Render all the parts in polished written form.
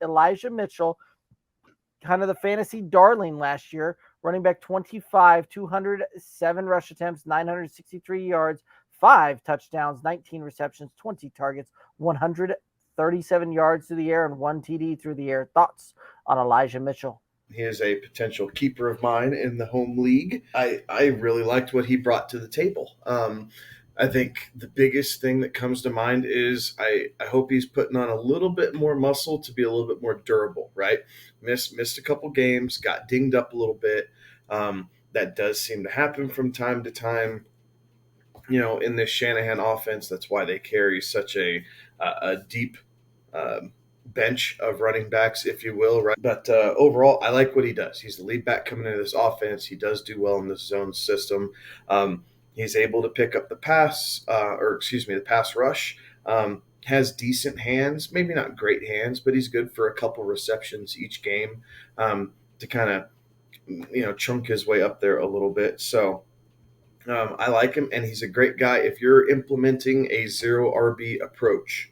Elijah Mitchell, kind of the fantasy darling last year, running back 25, 207 rush attempts, 963 yards, 5 touchdowns, 19 receptions, 20 targets, 137 yards through the air, and 1 TD through the air. Thoughts on Elijah Mitchell? He is a potential keeper of mine in the home league. I really liked what he brought to the table. I think the biggest thing that comes to mind is I hope he's putting on a little bit more muscle to be a little bit more durable, right? Missed a couple games, got dinged up a little bit. That does seem to happen from time to time, in this Shanahan offense. That's why they carry such a deep bench of running backs, if you will, right? But overall, I like what he does. He's the lead back coming into this offense. He does do well in this zone system. He's able to pick up the the pass rush. Has decent hands, maybe not great hands, but he's good for a couple receptions each game to kind of, chunk his way up there a little bit. So I like him, and he's a great guy if you're implementing a zero RB approach.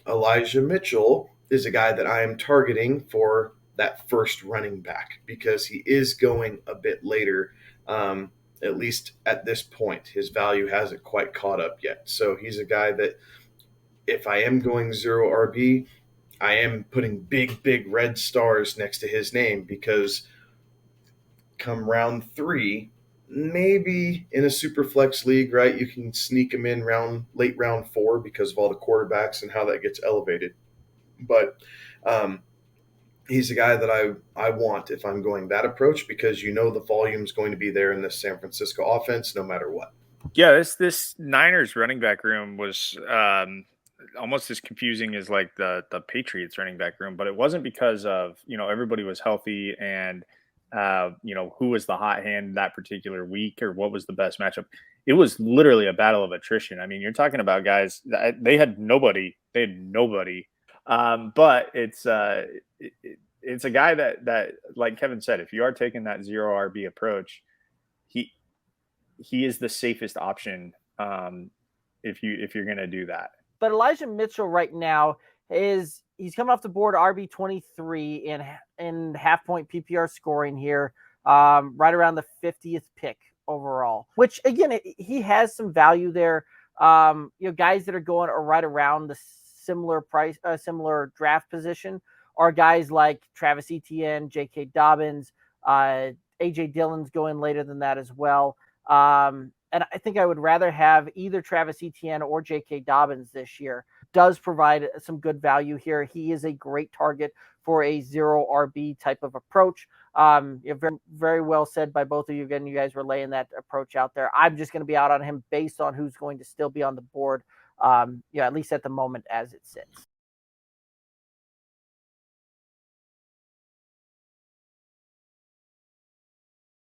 Elijah Mitchell is a guy that I am targeting for that first running back because he is going a bit later, at least at this point. His value hasn't quite caught up yet. So he's a guy that if I am going zero RB, I am putting big, big red stars next to his name because come round 3, maybe in a super flex league, right? You can sneak him in late round 4 because of all the quarterbacks and how that gets elevated. But he's a guy that I want if I'm going that approach because the volume is going to be there in this San Francisco offense no matter what. Yeah, this Niners running back room was almost as confusing as like the Patriots running back room, but it wasn't because of everybody was healthy and who was the hot hand that particular week or what was the best matchup. It was literally a battle of attrition. I mean, you're talking about guys that they had nobody. But it's a guy that like Kevin said, if you are taking that zero RB approach, he is the safest option if you're going to do that. But Elijah Mitchell right now he's coming off the board RB23 in half point PPR scoring here, right around the 50th pick overall, which again, he has some value there. Guys that are going right around the similar price, similar draft position are guys like Travis Etienne, J.K. Dobbins, A.J. Dillon's going later than that as well. And I think I would rather have either Travis Etienne or J.K. Dobbins this year. Does provide some good value here. He is a great target for a zero RB type of approach. Very, very well said by both of you. Again, you guys were laying that approach out there. I'm just going to be out on him based on who's going to still be on the board, at least at the moment as it sits.